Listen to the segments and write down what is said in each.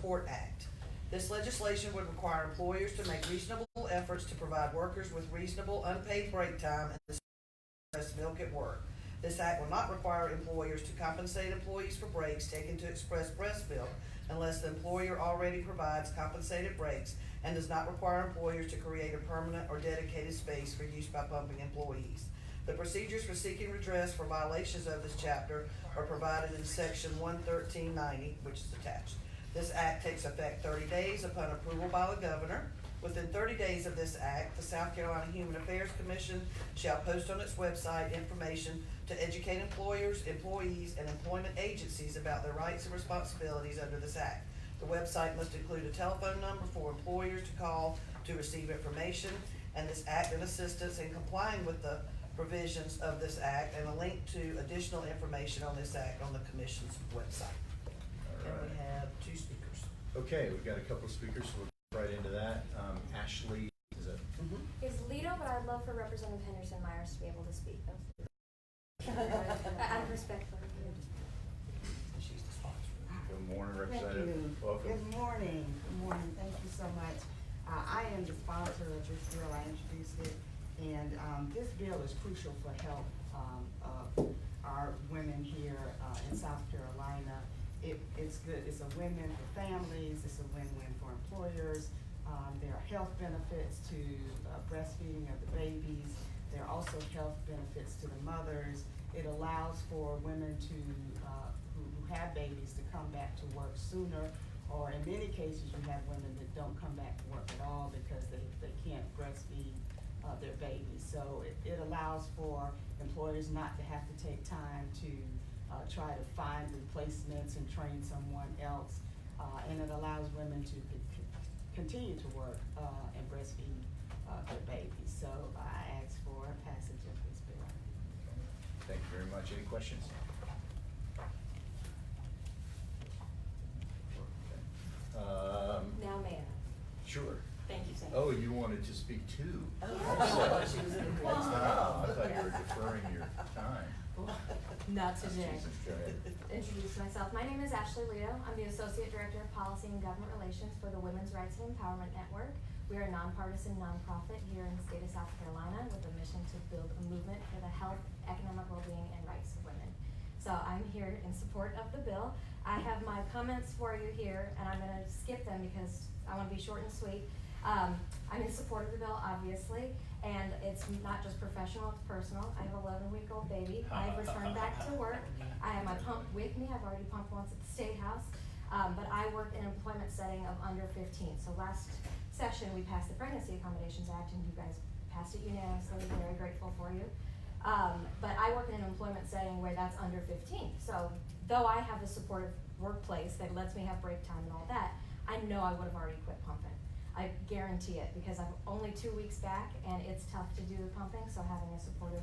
Support Act. This legislation would require employers to make reasonable efforts to provide workers with reasonable unpaid break time and breast milk at work. This act will not require employers to compensate employees for breaks taken to express breast milk unless the employer already provides compensated breaks, and does not require employers to create a permanent or dedicated space for use by pumping employees. The procedures for seeking redress for violations of this chapter are provided in section 11390, which is attached. This act takes effect 30 days upon approval by the governor. Within 30 days of this act, the South Carolina Human Affairs Commission shall post on its website information to educate employers, employees, and employment agencies about their rights and responsibilities under this act. The website must include a telephone number for employers to call to receive information and this act and assistance in complying with the provisions of this act, and a link to additional information on this act on the Commission's website. All right. And we have 2 speakers. Okay, we've got a couple of speakers, so we'll get right into that. Ashley, is it? Is Lido, but I'd love for Representative Henderson Myers to be able to speak. Out of respect for her. She's the sponsor. Good morning, Thank Representative. you. Welcome. Good morning. Good morning. Thank you so much. I am the sponsor of this bill. I introduced it, and this bill is crucial for health of our women here in South Carolina. It's good. It's a win-win for families. It's a win-win for employers. There are health benefits to breastfeeding of the babies. There are also health benefits to the mothers. It allows for women to who have babies to come back to work sooner, or in many cases you have women that don't come back to work at all because they can't breastfeed their babies. So it allows for employers not to have to take time to try to find replacements and train someone else, and it allows women to continue to work and breastfeed their babies. So I ask for passage of this bill. Thank you very much. Any questions? Now, may I? Sure. Thank you, Senator. Oh, you wanted to speak too? Oh, Also. I thought she was in the Wow, I thought you were Yeah. deferring your time. Not today. Jesus, go ahead. Introduce myself. My name is Ashley Lido. I'm the Associate Director of Policy and Government Relations for the Women's Rights and Empowerment Network. We are a nonpartisan nonprofit here in the state of South Carolina with a mission to build a movement for the health, economic well-being, and rights of women. So I'm here in support of the bill. I have my comments for you here, and I'm gonna skip them because I wanna be short and sweet. I'm in support of the bill, obviously, and it's not just professional, it's personal. I have an 11-week-old baby. I've returned back to work. I have my pump with me. I've already pumped once at the State House, but I work in an employment setting of under 15. So last session, we passed the Pregnancy Accommodations Act, and you guys passed it unanimously. Very grateful for you. But I work in an employment setting where that's under 15. So though I have a supportive workplace that lets me have break time and all that, I know I would have already quit pumping. I guarantee it, because I'm only 2 weeks back and it's tough to do the pumping, so having a supportive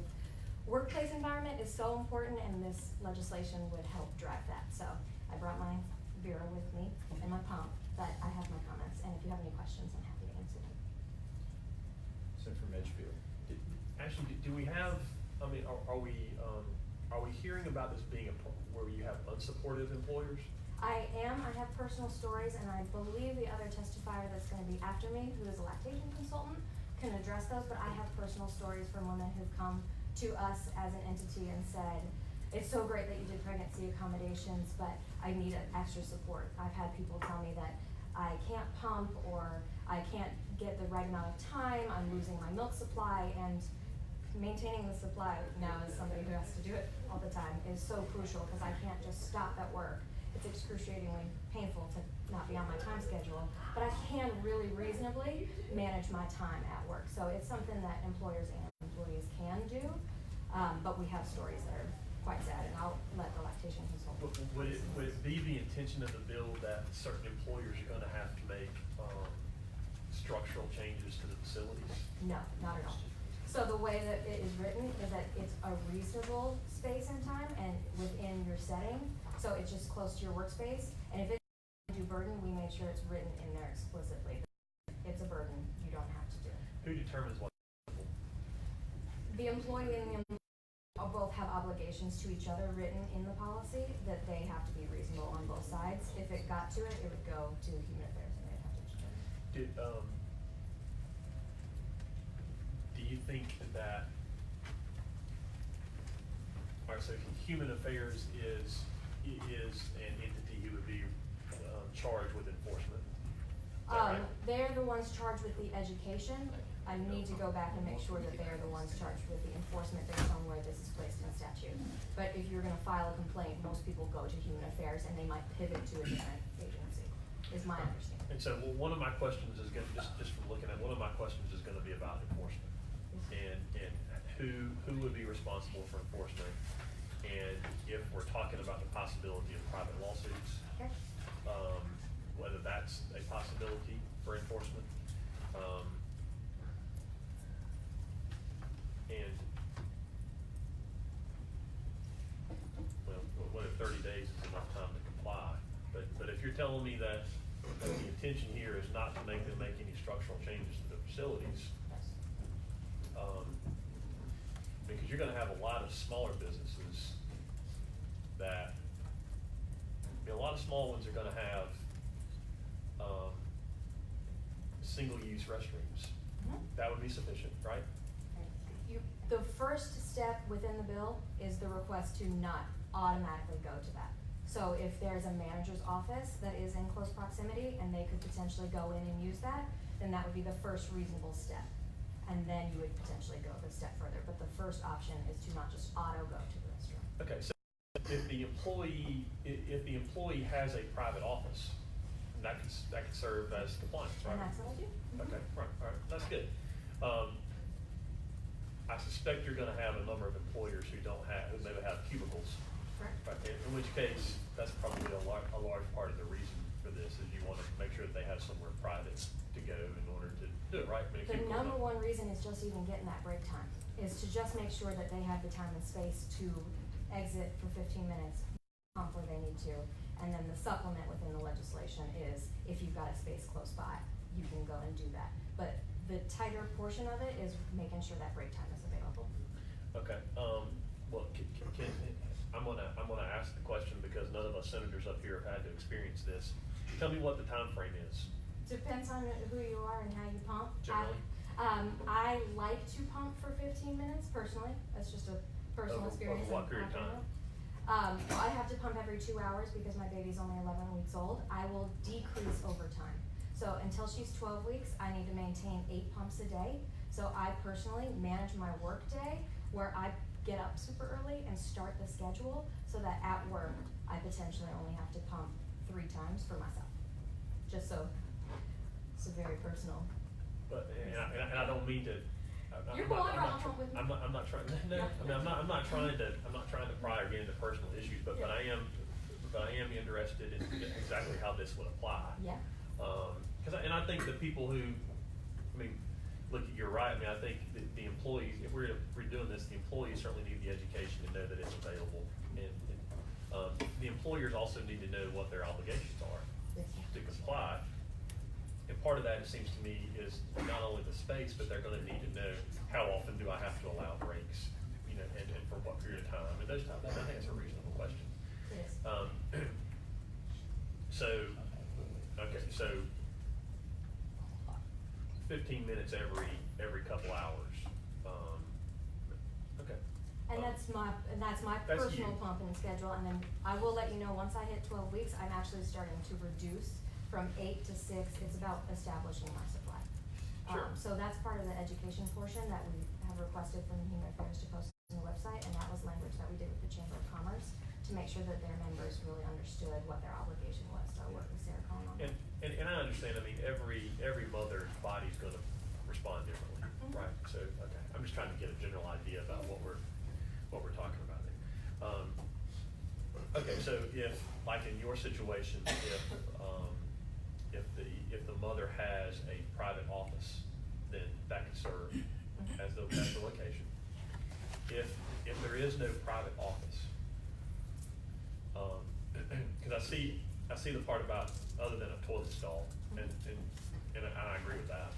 workplace environment is so important, and this legislation would help drive that. So I brought my bureau with me and my pump, but I have my comments, and if you have any questions, I'm happy to answer them. Senator from Edgefield. Actually, do we have, I mean, are we hearing about this being where you have unsupportive employers? I have personal stories, and I believe the other testifier that's gonna be after me, who is a lactation consultant, can address those, but I have personal stories from women who've come to us as an entity and said, it's so great that you did pregnancy accommodations, but I need extra support. I've had people tell me that I can't pump, or I can't get the right amount of time, I'm losing my milk supply, and maintaining the supply now as somebody who has to do it all the time is so crucial, because I can't just stop at work. It's excruciatingly painful to not be on my time schedule, but I can really reasonably manage my time at work. So it's something that employers and employees can do, but we have stories that are quite sad, and I'll let the lactation consultant. Would it be the intention of the bill that certain employers are gonna have to make structural changes to the facilities? No, not at all. So the way that it is written is that it's a reasonable space and time and within your setting, so it's just close to your workspace. And if it's a undue burden, we made sure it's written in there explicitly. It's a burden, you don't have to do it. Who determines what? The employee and the both have obligations to each other written in the policy, that they have to be reasonable on both sides. If it got to it, it would go to human affairs and they'd have to. Do you think that, all right, so human affairs is an entity who would be charged with enforcement? Is that right? They're the ones charged with the education. I need to go back and make sure that they're the ones charged with the enforcement based on where this is placed in statute. But if you're gonna file a complaint, most people go to human affairs and they might pivot to a different agency, is my understanding. And so, well, one of my questions is gonna, just from looking at, one of my questions is gonna be about enforcement. And who would be responsible for enforcement? And if we're talking about the possibility of private lawsuits, Okay. whether that's a possibility for enforcement. And, well, what if 30 days is enough time to comply? But if you're telling me that the intention here is not to make them make any structural changes to the facilities, because you're gonna have a lot of smaller businesses that, a lot of small ones are gonna have, single-use restrooms. Mhm. That would be sufficient, right? The first step within the bill is the request to not automatically go to that. So if there's a manager's office that is in close proximity and they could potentially go in and use that, then that would be the first reasonable step. And then you would potentially go the step further, but the first option is to not just auto go to the restroom. Okay, so if the employee has a private office, that could serve as compliance, right? And that's what I do. Okay, right, all right, that's good. I suspect you're gonna have a number of employers who maybe have cubicles. Correct. Right, in which case, that's probably a large part of the reason for this, is you wanna make sure that they have somewhere private to go in order to do it, right? I mean, a The cubicle's number not- one reason is just even getting that break time, is to just make sure that they have the time and space to exit for 15 minutes, pump where they need to. And then the supplement within the legislation is, if you've got a space close by, you can go and do that. But the tighter portion of it is making sure that break time is available. Okay, well, I'm gonna ask the question because none of us senators up here have had to experience this. Tell me what the time frame is. Depends on who you are and how you pump. Generally? I like to pump for 15 minutes personally. That's just a personal Over experience. what and period of not time? general. Well, I have to pump every 2 hours because my baby's only 11 weeks old. I will decrease over time. So until she's 12 weeks, I need to maintain 8 pumps a day. So I personally manage my work day where I get up super early and start the schedule so that at work, I potentially only have to pump 3 times for myself. Just so, it's a very personal. But, and I don't mean to. You're going wrong with me. I'm not trying, no, I mean, I'm not trying to pry or get into personal issues, but I am interested in exactly how this would apply. Yeah. And I think the people who, I mean, look, you're right, I mean, I think the employees, if we're doing this, the employees certainly need the education to know that it's available. And the employers also need to know what their obligations are to comply. And part of that, it seems to me, is not only the space, but they're gonna need to know how often do I have to allow breaks, you know, and for what period of time, and those type, I think it's a reasonable question. It is. So 15 minutes every couple hours, okay. And that's my That's personal you. pumping schedule, and then I will let you know, once I hit 12 weeks, I'm actually starting to reduce from 8 to 6, it's about establishing my supply. Sure. So that's part of the education portion that we have requested from Human Affairs to post on the website, and that was language that we did with the Chamber of Commerce to make sure that their members really understood what their obligation was. So I worked with Sarah Cohen on that. And I understand, I mean, every mother's body's gonna respond differently, Mhm. right? So, okay, I'm just trying to get a general idea about what we're talking about there. Okay, so if, like in your situation, if the mother has a private office, then that could serve as the location. If there is no private office, cause I see the part about other than a toilet stall, and I agree with that.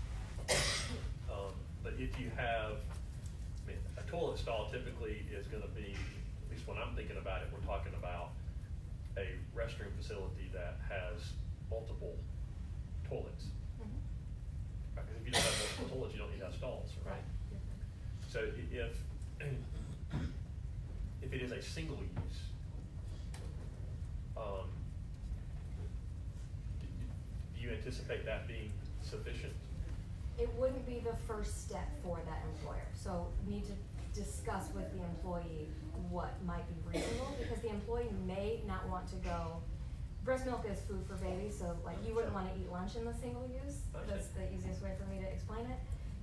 But if you have, I mean, a toilet stall typically is gonna be, at least when I'm thinking about it, we're talking about a restroom facility that has multiple toilets. Mhm. Because if you don't have multiple toilets, you don't need to have stalls, right? So if it is a single use, do you anticipate that being sufficient? It wouldn't be the first step for that employer, so we need to discuss with the employee what might be reasonable, because the employee may not want to go. Breast milk is food for babies, so like you wouldn't wanna eat lunch in the single use, that's the easiest way for me to explain it.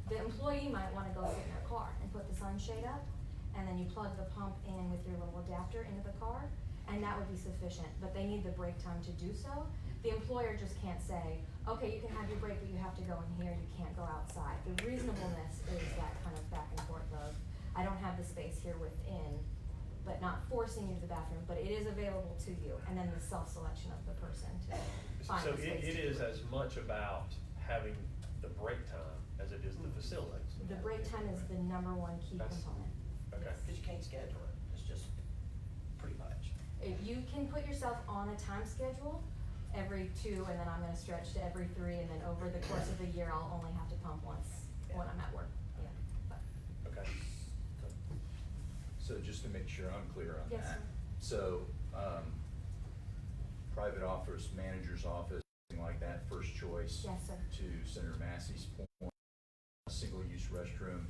The employee might wanna go sit in their car and put the sunshade up, and then you plug the pump in with your little adapter into the car, and that would be sufficient, but they need the break time to do so. The employer just can't say, okay, you can have your break, but you have to go in here, you can't go outside. The reasonableness is that kind of back and forth of, I don't have the space here within, but not forcing you to the bathroom, but it is available to you, and then the self-selection of the person to find So the space. it is as much about having the break time as it is the facility. The break time is the number one key That's- component. Okay. Because you can't schedule it, it's just pretty much. If you can put yourself on a time schedule, every 2, and then I'm gonna stretch to every 3, and then over the course of the year, I'll only have to pump once when I'm at work, yeah. But- Okay. So just to make sure I'm clear on Yes, that. sir. So, private office, manager's office, something like that, first choice. Yes, sir. To Senator Massey's point, a single-use restroom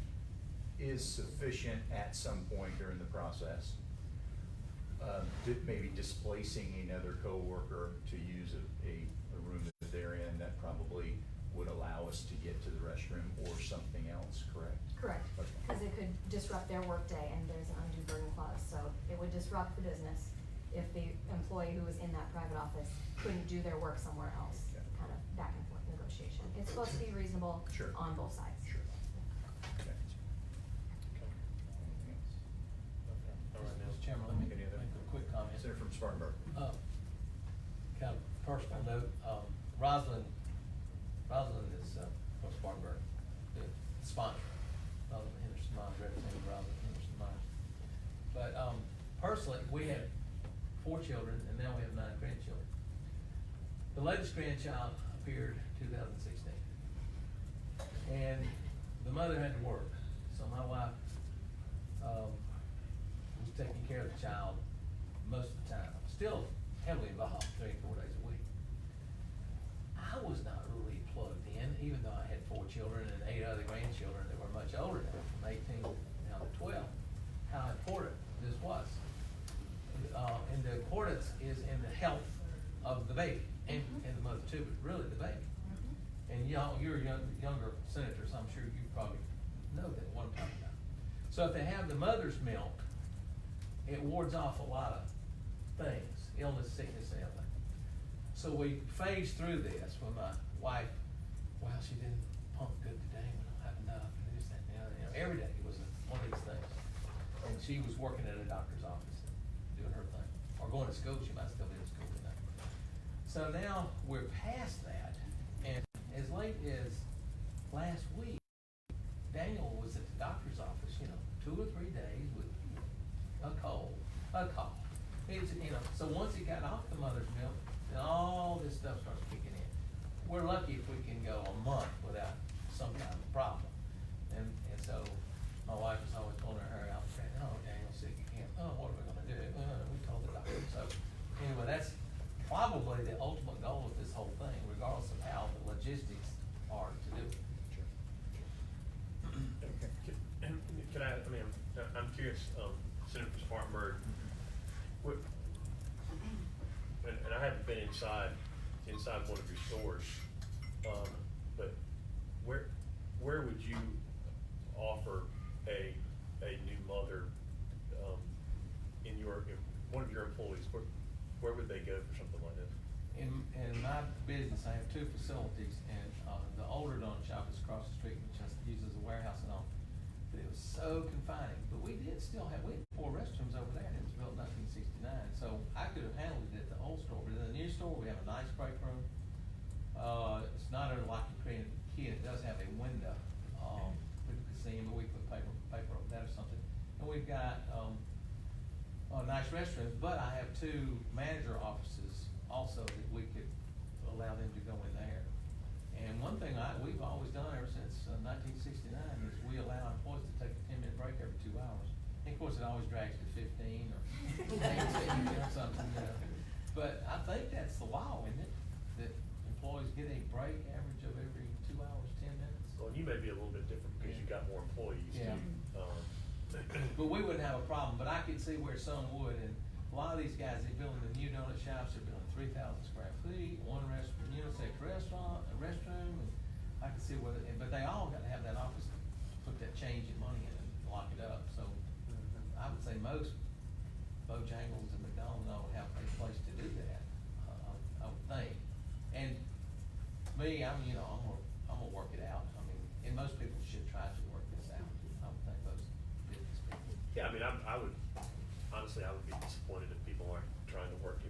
is sufficient at some point during the process. Maybe displacing another coworker to use a room that they're in, that probably would allow us to get to the restroom or something else, correct? Correct, Okay. because it could disrupt their workday, and there's an undue burden clause, so it would disrupt the business if the employee who was in that private office couldn't do their work somewhere else, Yeah. kind of back and forth negotiation. It's supposed to be reasonable Sure. on both sides. Sure. Okay. Okay. Anything else? Okay. All right, now. Mr. Chairman, let me Any make other? a quick comment. Senator from Spartanburg. Kind of personal note, Rosalind is, from Spartanburg, the sponsor, Rosalind Henderson Myers, Representative Rosalind Henderson Myers. But, personally, we had 4 children, and now we have 9 grandchildren. The latest grandchild appeared 2016. And the mother had to work, so my wife, was taking care of the child most of the time, still heavily involved 3 or 4 days a week. I was not really plugged in, even though I had 4 children and 8 other grandchildren that were much older now, from 18 now to 12, how important this was. And the importance is in the health of the baby and the mother too, but really the baby. And y'all, you're younger senators, I'm sure you probably know that what I'm talking about. So if they have the mother's milk, it wards off a lot of things, illness, sickness, and everything. So we phased through this when my wife, well, she didn't pump good today, we don't have enough, and this, that, and the other. You know, every day it was one of these things. And she was working at a doctor's office, doing her thing, or going to school, she might still be in school today. So now we're past that, and as late as last week, Daniel was at the doctor's office, 2 or 3 days with a cold, a cough. It's, so once he got off the mother's milk, then all this stuff starts kicking in. We're lucky if we can go a month without some kind of problem. And so my wife is always pulling her hair out, saying, oh, Daniel's sick again. Oh, what are we gonna do? We told the doctor. So anyway, that's probably the ultimate goal of this whole thing, regardless of how the logistics are to do it. Can I'm curious, Senator from Spartanburg, and I haven't been inside one of your stores, but where would you offer a new mother, in one of your employees, where would they go for something like this? In my business, I have 2 facilities, and the older donut shop is across the street, which I use as a warehouse and all. But it was so confining. But we had 4 restrooms over there, and it was built in 1969. So I could have handled it at the old store. But in the new store, we have a nice break room. It's not under lock and key. It does have a window. People can see him, but we put paper over that or something. got, nice restrooms, but I have 2 manager offices also that we could allow them to go in there. And one thing we've always done ever since 1969 is we allow employees to take a 10-minute break every 2 hours. And of course, it always drags to 15 or 18 or something, you know. But I think that's the law, isn't it? That employees get a break average of every 2 hours, 10 minutes. Well, you may be a little bit different because you've got more employees too. Yeah. But we wouldn't have a problem, but I could see where some would, and a lot of these guys, they're building the new donut shops, they're building 3,000 square feet, one restaurant, unisex restaurant, a restroom, and I can see where, but they all gotta have that office to put that change in money in and lock it up, so I would say most Bojangles and McDonald's all have a place to do that, I would think. And me, I'm gonna work it out, I mean, and most people should try to work this out, I would think most business people. Yeah, I mean, I would, honestly, I would be disappointed if people aren't trying to work it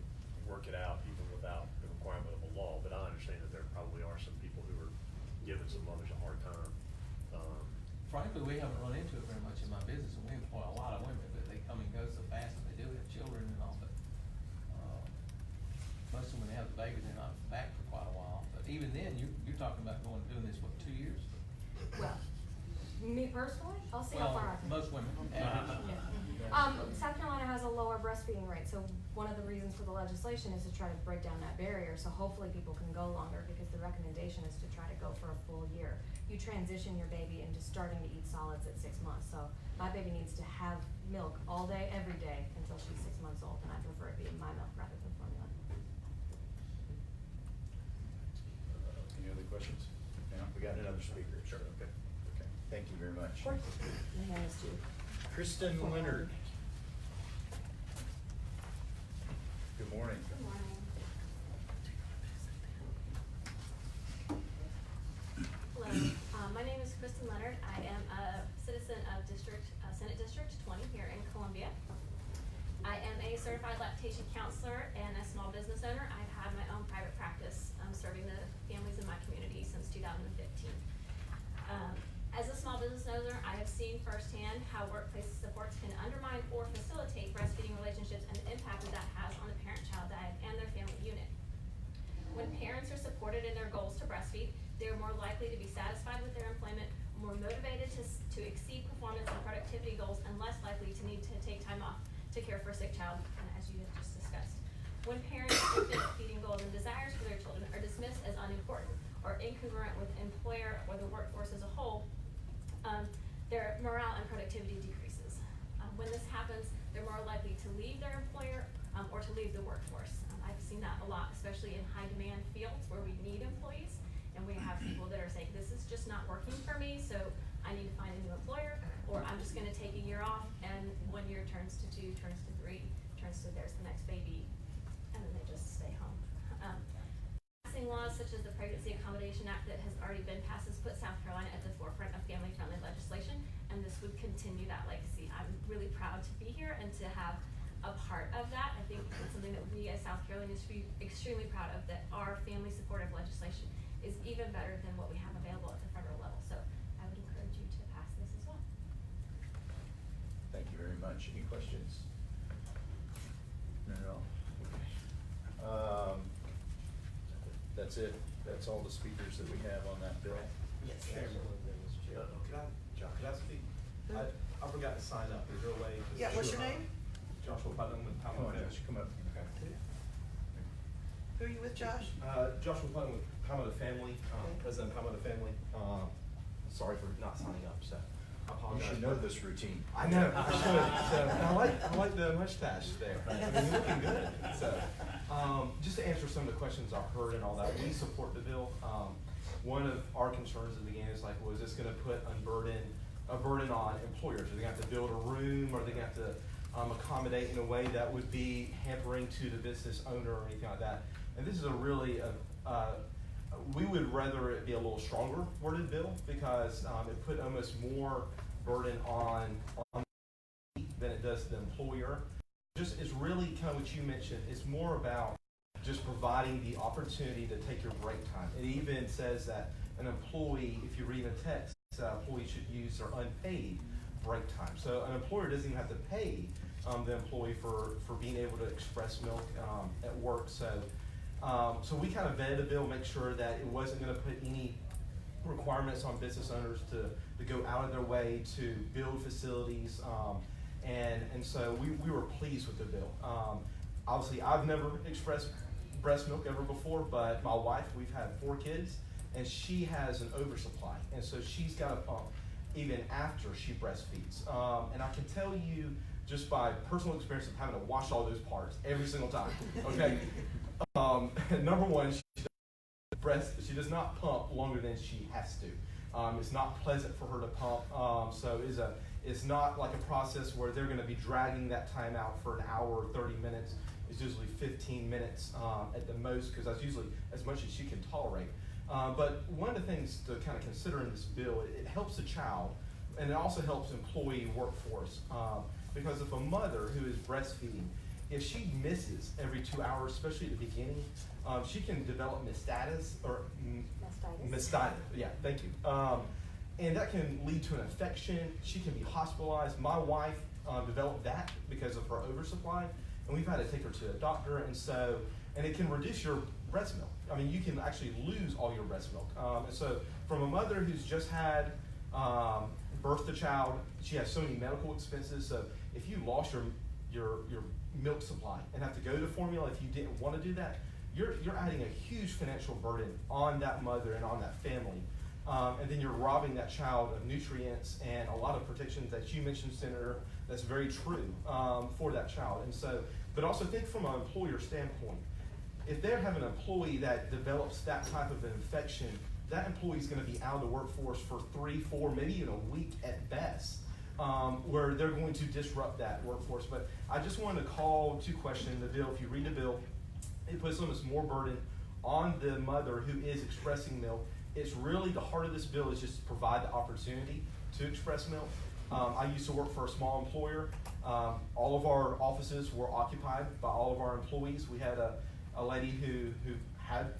out even without the requirement of a law, but I understand that there probably are some people who are giving some others a hard time. Frankly, we haven't run into it very much in my business, and we employ a lot of women, but they come and go so fast, and they do have children and all, but, most of them, when they have the baby, they're not back for quite a while, but even then, you're talking about doing this, what, 2 years? Well, me personally, I'll see how Well, far I can. most women, average. South Carolina has a lower breastfeeding rate, so one of the reasons for the legislation is to try to break down that barrier, so hopefully people can go longer, because the recommendation is to try to go for a full year. You transition your baby into starting to eat solids at 6 months, so my baby needs to have milk all day, every day, until she's 6 months old, and I prefer it being my milk rather than formula. Any other questions? No, we got another speaker. Sure. Okay. Thank you very much. Of course. My hand is due. Kristen Leonard. Good morning. Good morning. Hello, my name is Kristen Leonard. I am a citizen of Senate District 20 here in Columbia. I am a certified lactation counselor and a small business owner. I've had my own private practice serving the families in my community since 2015. As a small business owner, I have seen firsthand how workplace supports can undermine or facilitate breastfeeding relationships and the impact that that has on the parent-child dyad and their family unit. When parents are supported in their goals to breastfeed, they are more likely to be satisfied with their employment, more motivated to exceed performance and productivity goals, and less likely to need to take time off to care for a sick child, as you have just discussed. When parents' infant feeding goals and desires for their children are dismissed as unimportant or incongruent with employer or the workforce as a whole, their morale and productivity decreases. When this happens, they're more likely to leave their employer or to leave the workforce. I've seen that a lot, especially in high demand fields where we need employees, and we have people that are saying, this is just not working for me, so I need to find a new employer, or I'm just gonna take a year off, and 1 year turns to 2, turns to 3, turns to there's the next baby, and then they just stay home. Passing laws such as the Pregnancy Accommodation Act that has already been passed has put South Carolina at the forefront of family-friendly legislation, and this would continue that legacy. I'm really proud to be here and to have a part of that. I think it's something that we as South Carolinians should be extremely proud of, that our family supportive legislation is even better than what we have available at the federal level. So I would encourage you to pass this as well. Thank you very much. Any questions? None at all? Okay. That's it. That's all the speakers that we have on that bill. Yes. Chairman, could I speak? I forgot to sign up. Is there a way? Yeah, what's your name? Joshua Putnam with Come on, Josh, come up. Okay. Who are you with, Josh? Joshua Putnam with Palmetto Family, President of Palmetto Family. Sorry for not signing up, so I You apologize. should know this routine. I know, I should. So, I like the mustache there. I mean, you're looking good. So, just to answer some of the questions I've heard and all that, we support the bill. One of our concerns at the beginning is like, well, is this going to put a burden on employers? Are they going to have to build a room? Or are they going to have to accommodate in a way that would be hampering to the business owner or anything like that? And this is a really, we would rather it be a little stronger worded bill because it put almost more burden on than it does the employer. Just it's really kind of what you mentioned. It's more about just providing the opportunity to take your break time. It even says that an employee, if you read a text, employees should use their unpaid break time. So an employer doesn't even have to pay the employee for being able to express milk at work. So we kind of vetted the bill, make sure that it wasn't going to put any requirements on business owners to go out of their way to build facilities. And so we were pleased with the bill. Obviously, I've never expressed breast milk ever before, but my wife, we've had 4 kids, and she has an oversupply. And so she's got a pump even after she breastfeeds. And I can tell you just by personal experience of having to wash all those parts every single time, okay? Number one, she does not pump longer than she has to. It's not pleasant for her to pump, so it's not like a process where they're going to be dragging that time out for an hour or 30 minutes. It's usually 15 minutes at the most, because that's usually as much as she can tolerate. But one of the things to kind of consider in this bill, it helps the child, and it also helps employee workforce. Because if a mother who is breastfeeding, if she misses every 2 hours, especially at the beginning, she can develop mastitis or mastitis. Yeah, thank you. And that can lead to an infection. She can be hospitalized. My wife developed that because of her oversupply, and we've had to take her to a doctor. And it can reduce your breast milk. I mean, you can actually lose all your breast milk. And so, from a mother who's just had birthed a child, she has so many medical expenses. So, if you lost your milk supply and have to go to formula if you didn't want to do that, you're adding a huge financial burden on that mother and on that family. And then you're robbing that child of nutrients and a lot of protections that you mentioned, Senator, that's very true for that child. And so, but also think from an employer standpoint. If they have an employee that develops that type of an infection, that employee is going to be out of the workforce for 3, 4, maybe even a week at best, where they're going to disrupt that workforce. But I just wanted to call to question the bill. If you read the bill, it puts almost more burden on the mother who is expressing milk. It's really the heart of this bill is just to provide the opportunity to express milk. I used to work for a small employer. All of our offices were occupied by all of our employees. We had a lady who had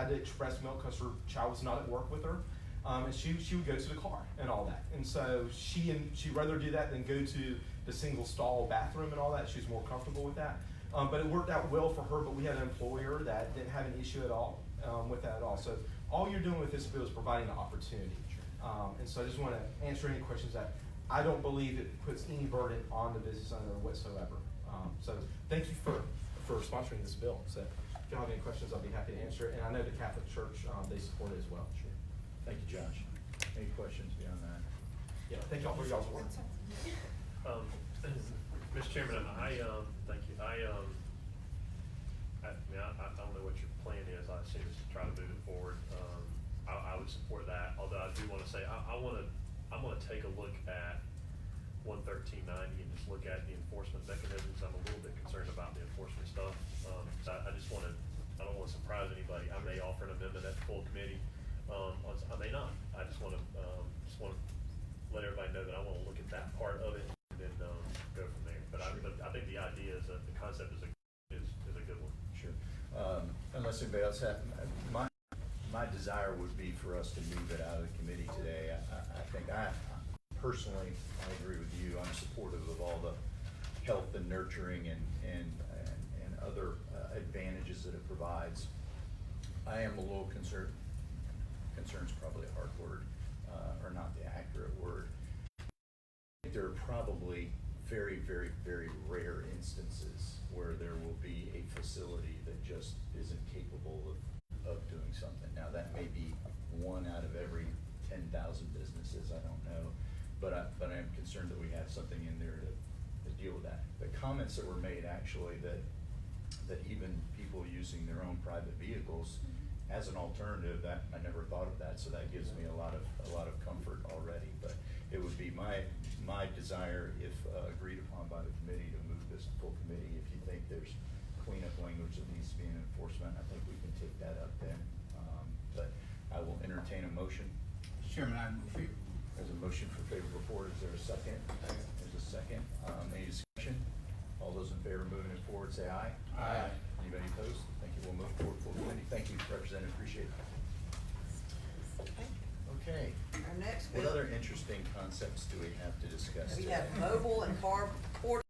to express milk because her child was not at work with her, and she would go to the car and all that. And so she'd rather do that than go to the single stall bathroom and all that. She was more comfortable with that. But it worked out well for her. But we had an employer that didn't have an issue at all with that at all. So all you're doing with this bill is providing an opportunity. And so I just want to answer any questions that I don't believe it puts any burden on the business owner whatsoever. So thank you for sponsoring this bill. So if you have any questions, I'll be happy to answer. And I know the Catholic Church, they support it as well. Sure. Thank you, Josh. Any questions beyond that? Yeah, thank y'all for y'all's work. Mr. Chairman, thank you. I mean, I don't know what your plan is. I assume it's to try to move it forward. I would support that. Although I do want to say I'm going to take a look at 11390 and just look at the enforcement mechanisms. I'm a little bit concerned about the enforcement stuff. So I don't want to surprise anybody. I may offer an amendment at the full committee. I may not. I just want to let everybody know that I want to look at that part of it and then go from there. But Sure. I think the idea is that the concept is a good one. Sure. Unless anybody else has, my desire would be for us to move it out of the committee today. I think personally, I agree with you. I'm supportive of all the health and nurturing and other advantages that it provides. I am a little concerned. Concern's probably a hard word, or not the accurate word. I think there are probably very, very, very rare instances where there will be a facility that just isn't capable of doing something. Now that may be 1 out of every 10,000 businesses, I don't know, but I am concerned that we have something in there to deal with that. The comments that were made actually that even people using their own private vehicles as an alternative, that I never thought of that, so that gives me a lot of comfort already. But it would be my desire, if agreed upon by the committee, to move this to full committee. If you think there's cleanup language that needs to be in enforcement, I think we can take that up then. But I will entertain a motion. Chairman, I move favor. There's a motion for favorable report. Is there a second? There's a second. Any discussion? All those in favor of moving it forward, say aye. Aye. Anybody opposed? Thank you. We'll move forward full committee. Thank you, Representative. Appreciate it. Okay. Our next What bill. other interesting concepts do we have to discuss We today? have mobile and carport